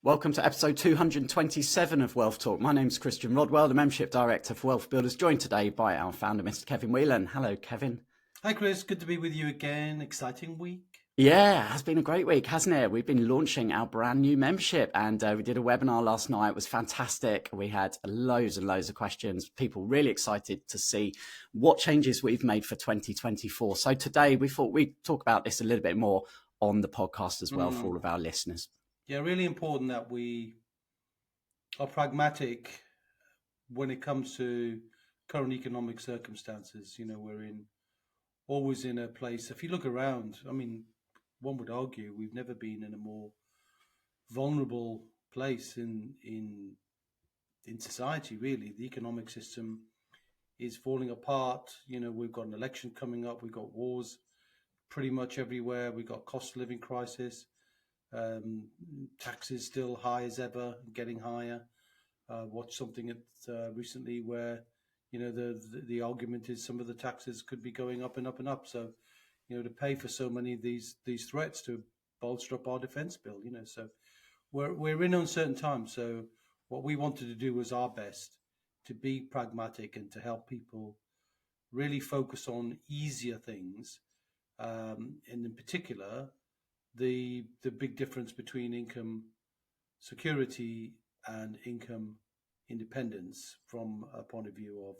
Welcome to episode 227 of Wealth Talk. My name's Christian Rodwell, the Membership Director for WealthBuilders, joined today by our founder, Mr. Kevin Whelan. Hello, Kevin. Hi, Chris. Good to be with you again. Exciting week. Yeah, it has been a great week, hasn't it? We've been launching our brand new membership and we did a webinar last night. It was fantastic. We had loads and loads of questions. People really excited to see what changes we've made for 2024. So today we thought we'd talk about this a little bit more on the podcast as well for all of our listeners. Yeah, really important that we are pragmatic when it comes to current economic circumstances. You know, we're always in a place, if you look around, I mean, one would argue we've never been in a more vulnerable place in society, really. The economic system is falling apart. You know, we've got an election coming up, we've got wars pretty much everywhere, we've got cost of living crisis. Taxes still high as ever, getting higher. Watched something recently where, you know, the argument is some of the taxes could be going up and up and up. So, you know, to pay for so many of these threats to bolster up our defence bill, you know, so we're in uncertain times. So what we wanted to do was our best to be pragmatic and to help people really focus on easier things, and in particular, the big difference between income security and income independence from a point of view of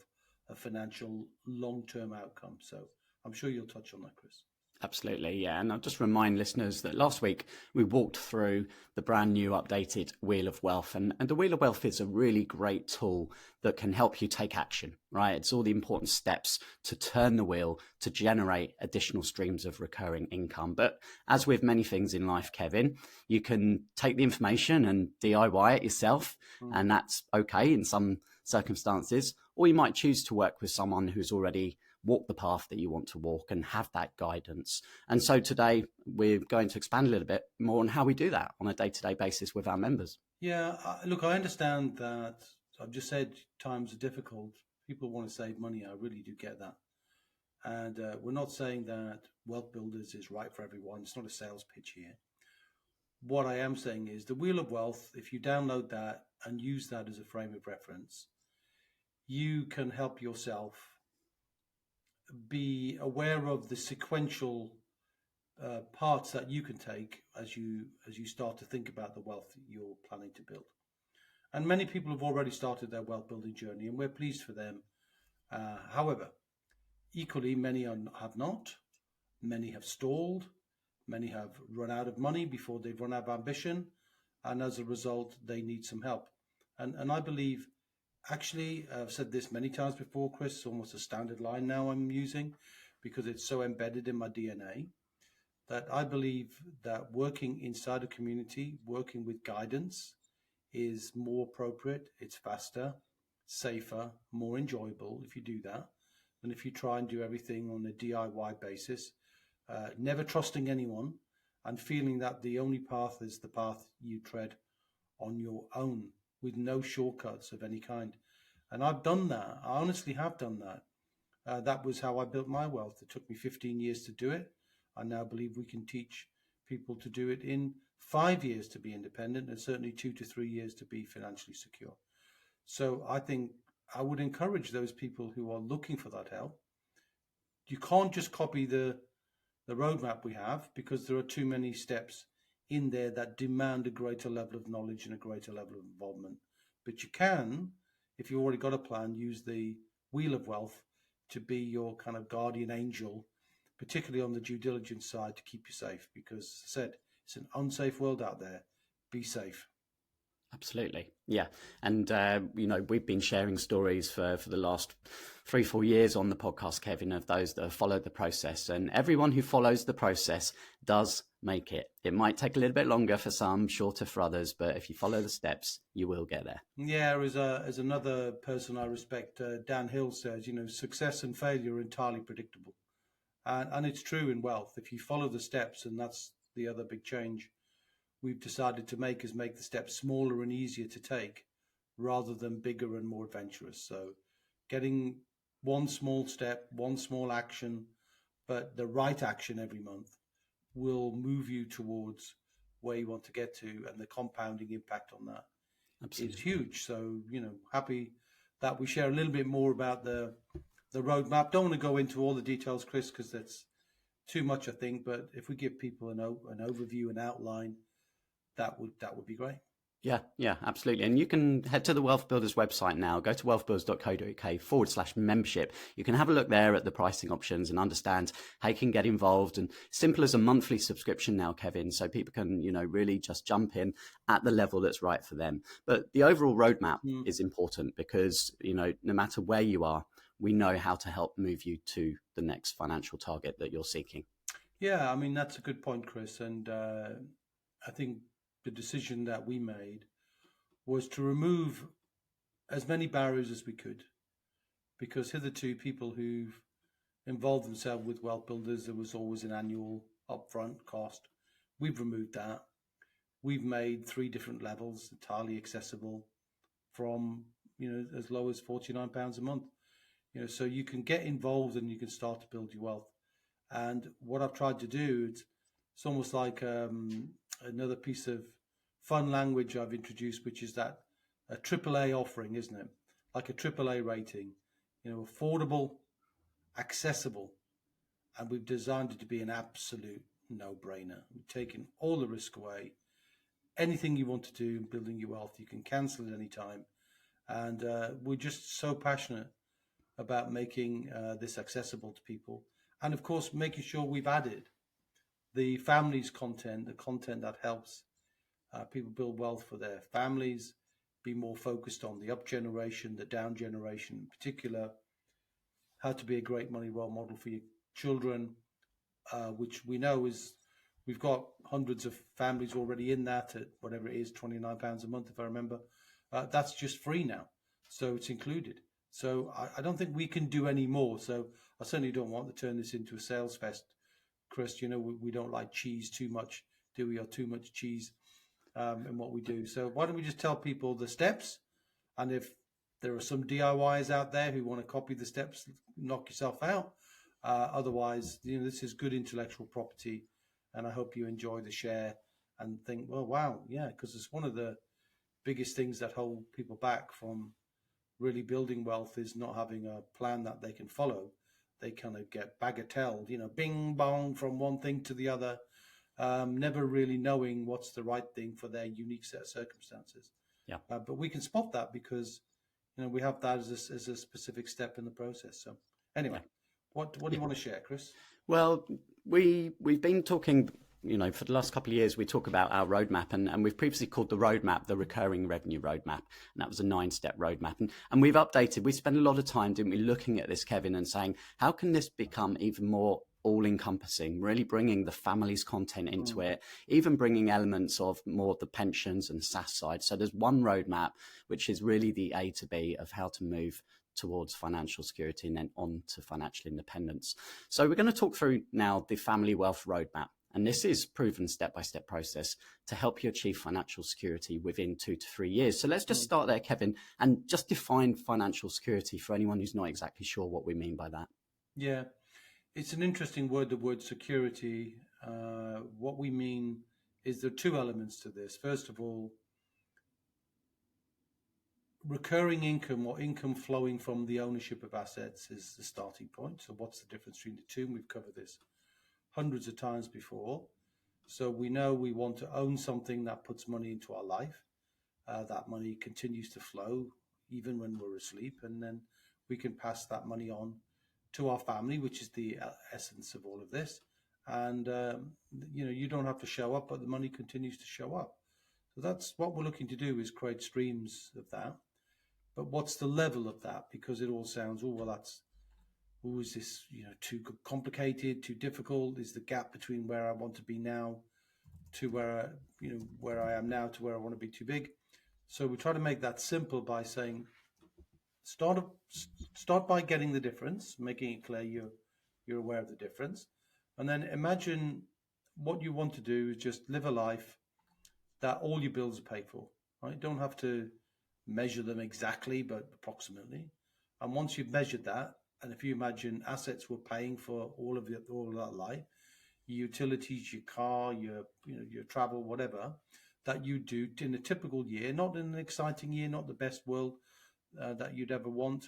a financial long-term outcome. So I'm sure you'll touch on that, Chris. Absolutely, yeah. And I'll just remind listeners that last week we walked through the brand new updated Wheel of Wealth. And the Wheel of Wealth is a really great tool that can help you take action, right? It's all the important steps to turn the wheel to generate additional streams of recurring income. But as with many things in life, Kevin, you can take the information and DIY it yourself, and that's okay in some circumstances, or you might choose to work with someone who's already walk the path that you want to walk and have that guidance. And so today we're going to expand a little bit more on how we do that on a day-to-day basis with our members. Yeah, look, I understand that. I've just said times are difficult. People want to save money. I really do get that. And we're not saying that Wealth Builders is right for everyone. It's not a sales pitch here. What I am saying is the Wheel of Wealth, if you download that and use that as a frame of reference, you can help yourself be aware of the sequential parts that you can take as you start to think about the wealth that you're planning to build. And many people have already started their wealth building journey, and we're pleased for them. However, equally, many have not. Many have stalled. Many have run out of money before they've run out of ambition, and as a result, they need some help. And I believe, actually, I've said this many times before, Chris, it's almost a standard line now I'm using because it's so embedded in my DNA, that I believe that working inside a community, working with guidance is more appropriate, it's faster, safer, more enjoyable if you do that than if you try and do everything on a DIY basis, never trusting anyone and feeling that the only path is the path you tread on your own, with no shortcuts of any kind. And I've done that. I honestly have done that. That was how I built my wealth. It took me 15 years to do it. I now believe we can teach people to do it in 5 years to be independent, and certainly 2 to 3 years to be financially secure. So I think I would encourage those people who are looking for that help. You can't just copy the roadmap we have, because there are too many steps in there that demand a greater level of knowledge and a greater level of involvement. But you can, if you've already got a plan, use the Wheel of Wealth to be your kind of guardian angel, particularly on the due diligence side, to keep you safe. Because, as I said, it's an unsafe world out there. Be safe. Absolutely. Yeah. And, you know, we've been sharing stories for the last 3-4 years on the podcast, Kevin, of those that have followed the process. And everyone who follows the process does make it. It might take a little bit longer for some, shorter for others, but if you follow the steps, you will get there. Yeah, as another person I respect, Dan Hill, says, you know, success and failure are entirely predictable. And it's true in wealth. If you follow the steps, and that's the other big change we've decided to make, is make the steps smaller and easier to take rather than bigger and more adventurous. So getting one small step, one small action, but the right action every month will move you towards where you want to get to, and the compounding impact on that is Absolutely. huge. So, happy that we share a little bit more about the roadmap. Don't want to go into all the details, Chris, because that's too much, I think. But if we give people an overview, an outline, that would be great. Yeah, absolutely. And you can head to the Wealth Builders website now, go to wealthbuilders.co.uk/membership. You can have a look there at the pricing options and understand how you can get involved. And simple as a monthly subscription now, Kevin, so people can, really just jump in at the level that's right for them. But the overall roadmap is important because, no matter where you are, we know how to help move you to the next financial target that you're seeking. Yeah, I mean, that's a good point, Chris. And I think the decision that we made was to remove as many barriers as we could, because hitherto people who've involved themselves with wealth builders, there was always an annual upfront cost. We've removed that. We've made 3 different levels entirely accessible from, as low as £49 a month. So you can get involved and you can start to build your wealth. And what I've tried to do, it's almost like another piece of fun language I've introduced, which is that a AAA offering, isn't it? Like a AAA rating, affordable, accessible, and we've designed it to be an absolute no-brainer. We've taken all the risk away. Anything you want to do in building your wealth, you can cancel at any time. And we're just so passionate about making this accessible to people. And of course, making sure we've added the family's content, the content that helps people build wealth for their families, be more focused on the up generation, the down generation in particular, how to be a great money role model for your children, which we know we've got hundreds of families already in that at whatever it is, £29 a month, if I remember. That's just free now. So it's included. So I don't think we can do any more. So I certainly don't want to turn this into a sales fest, Chris. We don't like cheese too much, do we? Or too much cheese in what we do. So why don't we just tell people the steps? And if there are some DIYs out there who want to copy the steps, knock yourself out. Otherwise, this is good intellectual property. And I hope you enjoy the share and think, well, wow, yeah, because it's one of the biggest things that hold people back from really building wealth is not having a plan that they can follow. They kind of get bagatelled, bing bong from one thing to the other, never really knowing what's the right thing for their unique set of circumstances. Yeah. But we can spot that because, we have that as a specific step in the process. So anyway, what do you want to share, Chris? Well, we've been talking, for the last couple of years, we talk about our roadmap, and we've previously called the roadmap the recurring revenue roadmap, and that was a 9-step roadmap. And we've updated. We spent a lot of time, didn't we, looking at this, Kevin, and saying, how can this become even more all-encompassing, really bringing the family's content into it, even bringing elements of more of the pensions and SaaS side. So there's one roadmap, which is really the A to B of how to move towards financial security and then on to financial independence. So we're going to talk through now the family wealth roadmap. And this is proven step-by-step process to help you achieve financial security within 2 to 3 years. So let's just start there, Kevin, and just define financial security for anyone who's not exactly sure what we mean by that. Yeah, it's an interesting word, the word security. What we mean is there are 2 elements to this. First of all, recurring income or income flowing from the ownership of assets is the starting point. So what's the difference between the 2? We've covered this hundreds of times before. So we know we want to own something that puts money into our life. That money continues to flow even when we're asleep, and then we can pass that money on to our family, which is the essence of all of this. And you don't have to show up, but the money continues to show up. So that's what we're looking to do, is create streams of that. But what's the level of that? Because it all sounds, is this too complicated, too difficult? Is the gap between where I want to be now to where I am now to where I want to be too big? So we try to make that simple by saying, start by getting the difference, making it clear you're aware of the difference, and then imagine what you want to do is just live a life that all your bills are paid for. Right? You don't have to measure them exactly, but approximately. And once you've measured that, and if you imagine assets were paying for all of that life, your utilities, your car, your travel, whatever that you do in a typical year, not in an exciting year, not the best world that you'd ever want,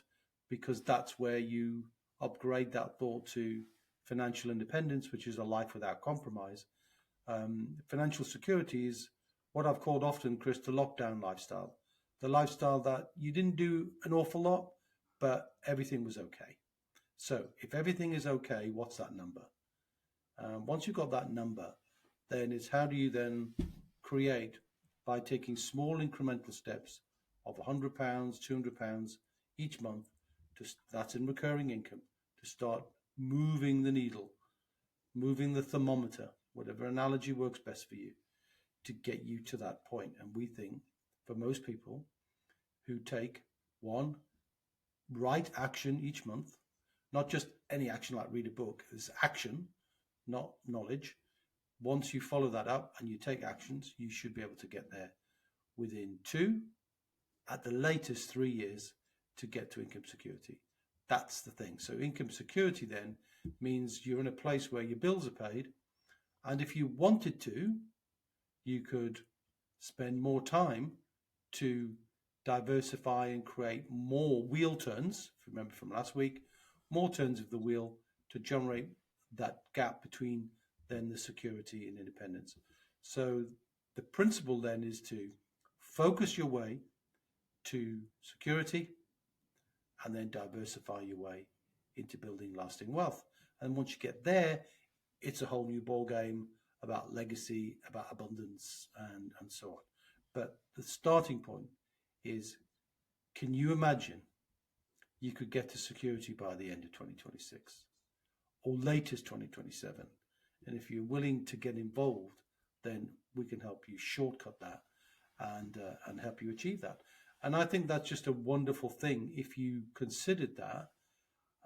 because that's where you upgrade that thought to financial independence, which is a life without compromise. Financial security is what I've called often, Chris, the lockdown lifestyle. The lifestyle that you didn't do an awful lot, but everything was okay. So if everything is okay, what's that number? Once you've got that number, then it's how do you then create by taking small incremental steps of £100, £200 each month. That's in recurring income to start moving the needle, moving the thermometer, whatever analogy works best for you, to get you to that point. And we think for most people who take one right action each month, not just any action like read a book, it's action, not knowledge. Once you follow that up and you take actions, you should be able to get there within 2, at the latest 3 years, to get to income security. That's the thing. So income security then means you're in a place where your bills are paid. And if you wanted to, you could spend more time to diversify and create more wheel turns. If you remember from last week, more turns of the wheel to generate that gap between then the security and independence. So the principle then is to focus your way to security and then diversify your way into building lasting wealth. And once you get there, it's a whole new ball game about legacy, about abundance, and so on. But the starting point is, can you imagine you could get to security by the end of 2026 or latest 2027? And if you're willing to get involved, then we can help you shortcut that and help you achieve that. And I think that's just a wonderful thing if you considered that.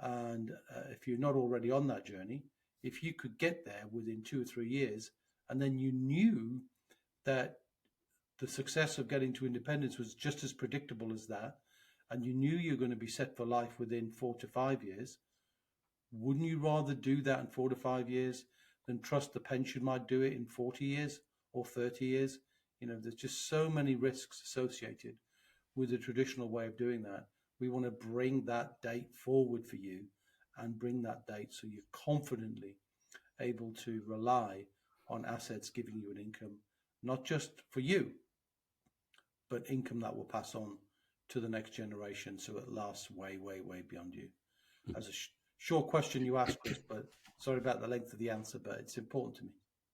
And if you're not already on that journey, if you could get there within 2 or 3 years, and then you knew that the success of getting to independence was just as predictable as that, and you knew you're going to be set for life within 4 to 5 years, wouldn't you rather do that in 4 to 5 years than trust the pension might do it in 40 years or 30 years? There's just so many risks associated with the traditional way of doing that. We want to bring that date forward for you and bring that date so you're confidently able to rely on assets giving you an income, not just for you, but income that will pass on to the next generation, so it lasts way, way, way beyond you. As a short question you asked, Chris, but sorry about the length of the answer, but it's important to me.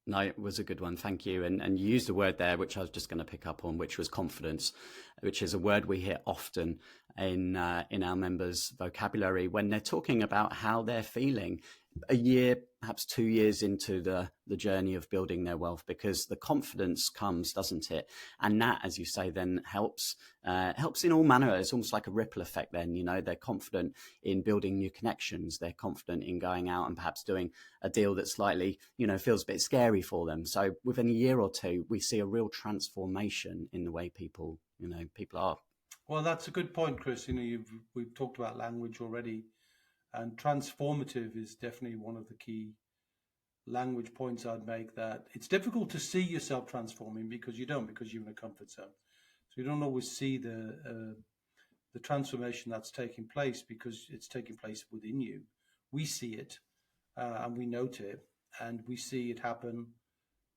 No, it was a good one. Thank you. And you used a word there, which I was just going to pick up on, which was confidence, which is a word we hear often in our members' vocabulary when they're talking about how they're feeling a year, perhaps 2 years into the journey of building their wealth, because the confidence comes, doesn't it? And that, as you say, then helps in all manner. It's almost like a ripple effect then, they're confident in building new connections. They're confident in going out and perhaps doing a deal that slightly, feels a bit scary for them. So within a year or two, we see a real transformation in the way people are. Well, that's a good point, Chris. We've talked about language already. And transformative is definitely one of the key language points I'd make, that it's difficult to see yourself transforming because you're in a comfort zone. So you don't always see the transformation that's taking place because it's taking place within you. We see it and we note it and we see it happen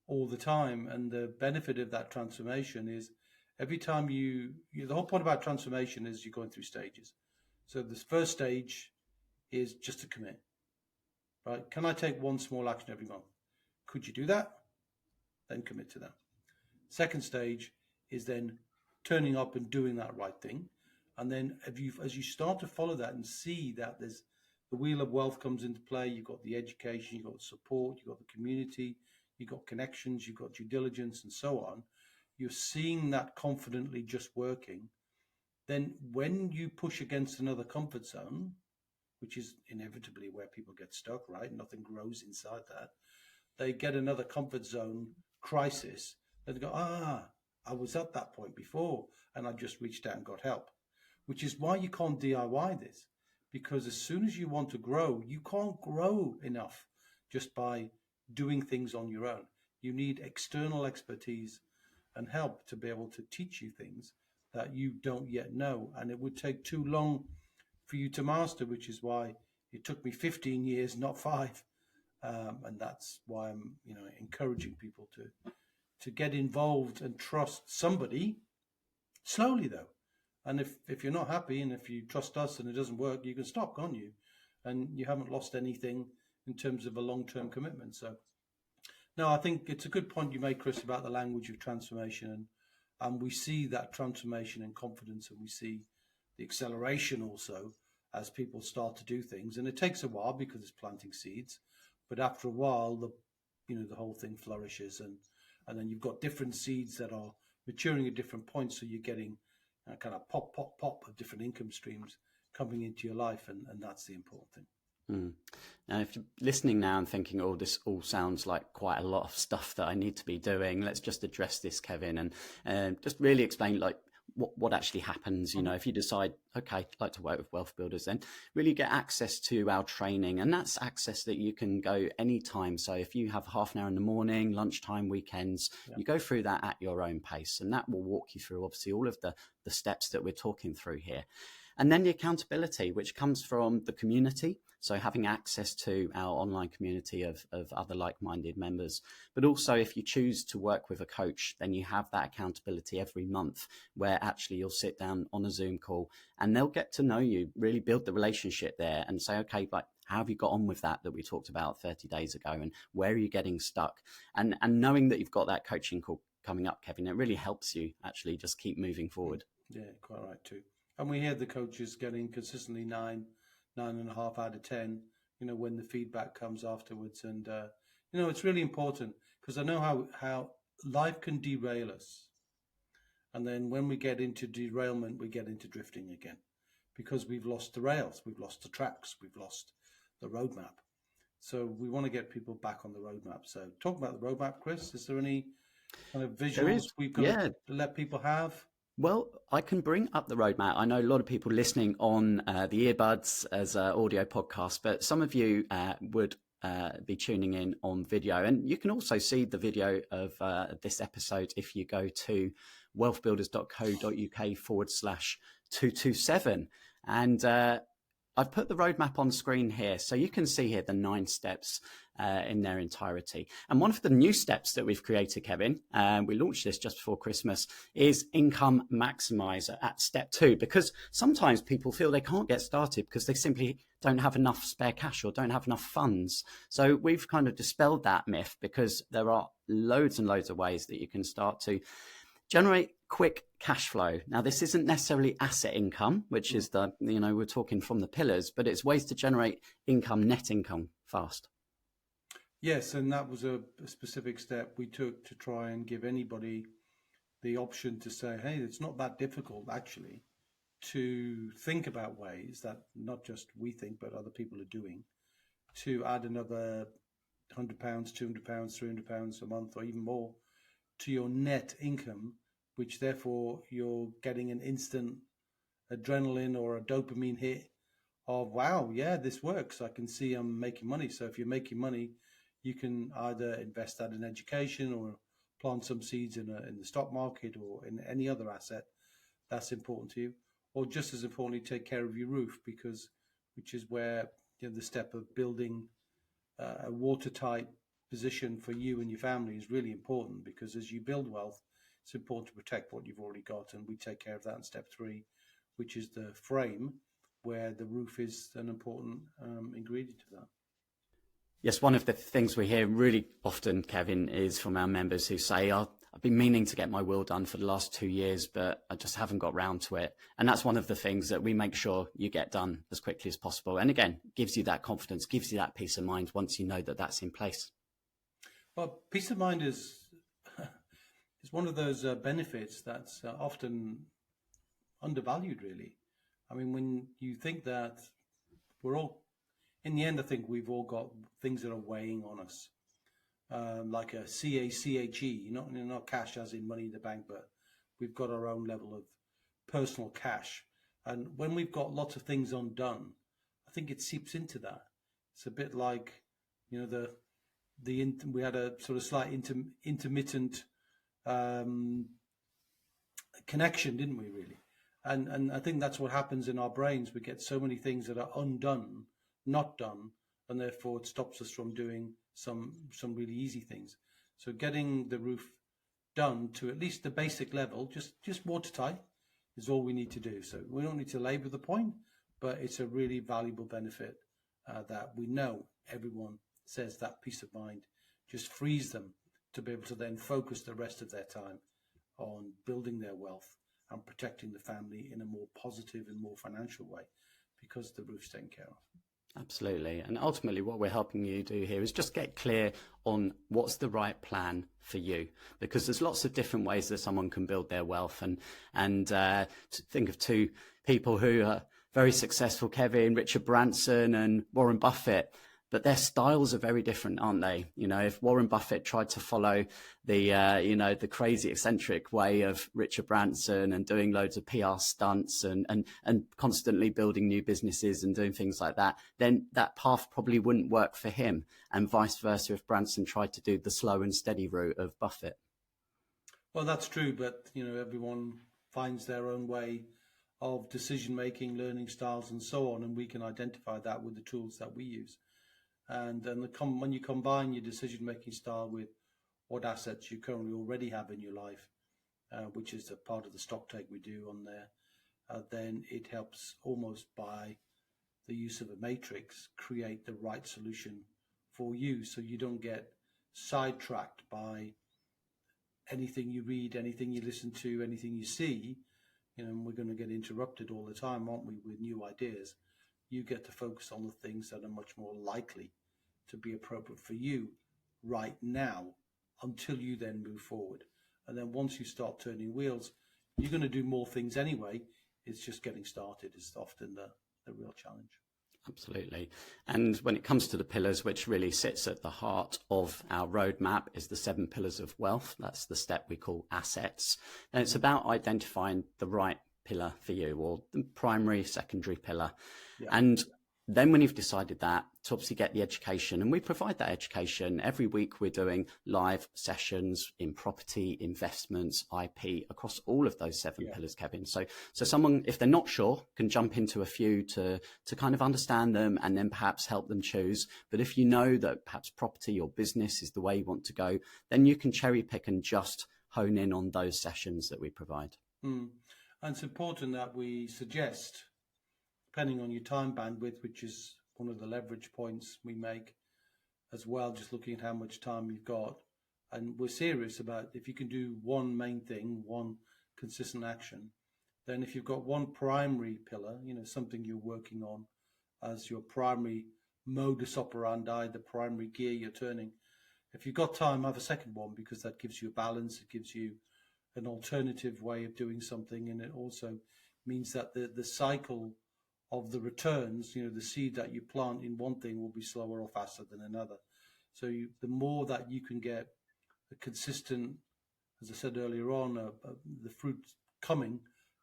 all the time. And the benefit of that transformation is every time the whole point about transformation is you're going through stages. So the first stage is just to commit, right? Can I take one small action every month? Could you do that? Then commit to that. Second stage is then turning up and doing that right thing. And then as you start to follow that and see that there's the wheel of wealth comes into play, you've got the education, you've got the support, you've got the community, you've got connections, you've got due diligence and so on. You're seeing that confidently just working. Then when you push against another comfort zone, which is inevitably where people get stuck, right? Nothing grows inside that. They get another comfort zone crisis. They go, I was at that point before and I just reached out and got help, which is why you can't DIY this, because as soon as you want to grow, you can't grow enough just by doing things on your own. You need external expertise and help to be able to teach you things that you don't yet know. And it would take too long for you to master, which is why it took me 15 years, not 5. And that's why I'm, encouraging people to get involved and trust somebody slowly, though. And if you're not happy and if you trust us and it doesn't work, you can stop, can't you? And you haven't lost anything in terms of a long-term commitment. So, no, I think it's a good point you made, Chris, about the language of transformation. And we see that transformation and confidence, and we see the acceleration also as people start to do things. And it takes a while because it's planting seeds. But after a while, the whole thing flourishes. And then you've got different seeds that are maturing at different points. So you're getting kind of pop of different income streams coming into your life. And that's the important thing. Now, if you're listening now and thinking, oh, this all sounds like quite a lot of stuff that I need to be doing, let's just address this, Kevin, and just really explain like what actually happens. If you decide, okay, I'd like to work with Wealth Builders, then really get access to our training. And that's access that you can go anytime. So if you have half an hour in the morning, lunchtime, weekends, you go through that at your own pace. And that will walk you through, obviously, all of the steps that we're talking through here. And then the accountability, which comes from the community. So having access to our online community of other like-minded members. But also if you choose to work with a coach, then you have that accountability every month where actually you'll sit down on a Zoom call and they'll get to know you, really build the relationship there and say, okay, like, how have you got on with that we talked about 30 days ago, and where are you getting stuck? And knowing that you've got that coaching call coming up, Kevin, it really helps you actually just keep moving forward. Yeah, quite right too. And we hear the coaches getting consistently 9.5 out of 10, when the feedback comes afterwards. And, it's really important because I know how life can derail us. And then when we get into derailment, we get into drifting again because we've lost the rails, we've lost the tracks, we've lost the roadmap. So we want to get people back on the roadmap. So talk about the roadmap, Chris. Is there any kind of visuals we've got to let people have? Well, I can bring up the roadmap. I know a lot of people listening on the earbuds as an audio podcast, but some of you would be tuning in on video. And you can also see the video of this episode if you go to wealthbuilders.co.uk/227. And I've put the roadmap on screen here. So you can see here the 9 steps in their entirety. And one of the new steps that we've created, Kevin, we launched this just before Christmas, is Income Maximizer at step 2, because sometimes people feel they can't get started because they simply don't have enough spare cash or don't have enough funds. So we've kind of dispelled that myth because there are loads and loads of ways that you can start to generate quick cash flow. Now, this isn't necessarily asset income, which is we're talking from the pillars, but it's ways to generate income, net income fast. Yes, and that was a specific step we took to try and give anybody the option to say, hey, it's not that difficult actually to think about ways that not just we think, but other people are doing to add another £100, £200, £300 a month or even more to your net income, which therefore you're getting an instant adrenaline or a dopamine hit of, wow, yeah, this works. I can see I'm making money. So if you're making money, you can either invest that in education or plant some seeds in the stock market or in any other asset that's important to you, or just as importantly, take care of your roof, which is where the step of building a watertight position for you and your family is really important, because as you build wealth, it's important to protect what you've already got, and we take care of that in step 3, which is the frame, where the roof is an important ingredient to that. Yes, one of the things we hear really often, Kevin, is from our members who say, I've been meaning to get my will done for the last 2 years, but I just haven't got round to it. And that's one of the things that we make sure you get done as quickly as possible. And again, gives you that confidence, gives you that peace of mind once you know that that's in place. Well, peace of mind is one of those benefits that's often undervalued, really. I mean, when you think that we're all, in the end, I think we've all got things that are weighing on us, like a CACHE, not cash as in money in the bank, but we've got our own level of personal cash. And when we've got lots of things undone, I think it seeps into that. It's a bit like, we had a sort of slight intermittent connection, didn't we, really? And I think that's what happens in our brains. We get so many things that are undone, not done, and therefore it stops us from doing some really easy things. So getting the roof done to at least the basic level, just watertight, is all we need to do. So we don't need to labour the point, but it's a really valuable benefit that we know everyone says that peace of mind just frees them to be able to then focus the rest of their time on building their wealth and protecting the family in a more positive and more financial way because the roof's taken care of. Absolutely. And ultimately what we're helping you do here is just get clear on what's the right plan for you, because there's lots of different ways that someone can build their wealth. And think of two people who are very successful, Kevin, Richard Branson and Warren Buffett, but their styles are very different, aren't they? You know, if Warren Buffett tried to follow the crazy eccentric way of Richard Branson and doing loads of PR stunts and constantly building new businesses and doing things like that, then that path probably wouldn't work for him. And vice versa if Branson tried to do the slow and steady route of Buffett. Well, that's true, but everyone finds their own way of decision making, learning styles, and so on, and we can identify that with the tools that we use. And then when you combine your decision-making style with what assets you currently already have in your life, which is a part of the stock take we do on there, then it helps almost by the use of a matrix create the right solution for you, so you don't get sidetracked by anything you read, anything you listen to, anything you see. And we're going to get interrupted all the time, aren't we, with new ideas. You get to focus on the things that are much more likely to be appropriate for you right now until you then move forward. And then once you start turning wheels, you're going to do more things anyway. It's just getting started is often the real challenge. Absolutely. And when it comes to the pillars, which really sits at the heart of our roadmap, is the 7 pillars of wealth. That's the step we call assets. And it's about identifying the right pillar for you, or the primary, secondary pillar. Yeah. And then when you've decided that, to obviously get the education, and we provide that education every week. We're doing live sessions in property, investments, IP, across all of those 7 pillars, Kevin. So someone, if they're not sure, can jump into a few to kind of understand them and then perhaps help them choose. But if you know that perhaps property or business is the way you want to go, then you can cherry pick and just hone in on those sessions that we provide. And it's important that we suggest, depending on your time bandwidth, which is one of the leverage points we make as well, just looking at how much time you've got. And we're serious about if you can do one main thing, one consistent action, then if you've got one primary pillar, something you're working on as your primary modus operandi, the primary gear you're turning, if you've got time, have a second one, because that gives you a balance, it gives you an alternative way of doing something, and it also means that the cycle of the returns, the seed that you plant in one thing will be slower or faster than another. So the more that you can get a consistent, as I said earlier on, the fruit coming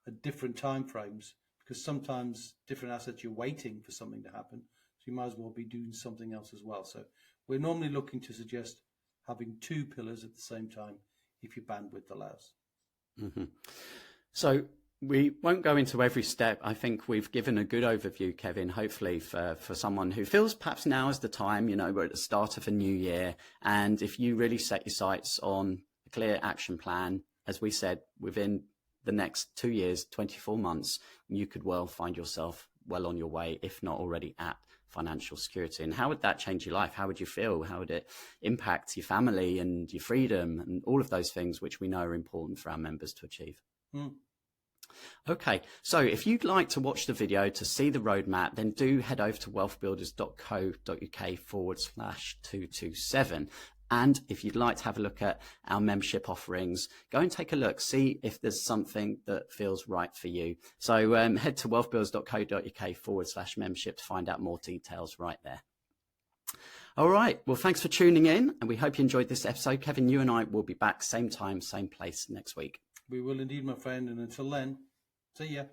at different time frames, because sometimes different assets you're waiting for something to happen, so you might as well be doing something else as well. So we're normally looking to suggest having 2 pillars at the same time if your bandwidth allows. Mm-hmm. So we won't go into every step. I think we've given a good overview, Kevin, hopefully for someone who feels perhaps now is the time, we're at the start of a new year. And if you really set your sights on a clear action plan, as we said, within the next 2 years, 24 months, you could well find yourself well on your way, if not already at financial security. And how would that change your life? How would you feel? How would it impact your family and your freedom and all of those things which we know are important for our members to achieve? Okay, so if you'd like to watch the video to see the roadmap, then do head over to wealthbuilders.co.uk/227. And if you'd like to have a look at our membership offerings, go and take a look, see if there's something that feels right for you. So head to wealthbuilders.co.uk/membership to find out more details right there. All right, well, thanks for tuning in, and we hope you enjoyed this episode. Kevin, you and I will be back same time, same place next week. We will indeed, my friend, and until then, see ya.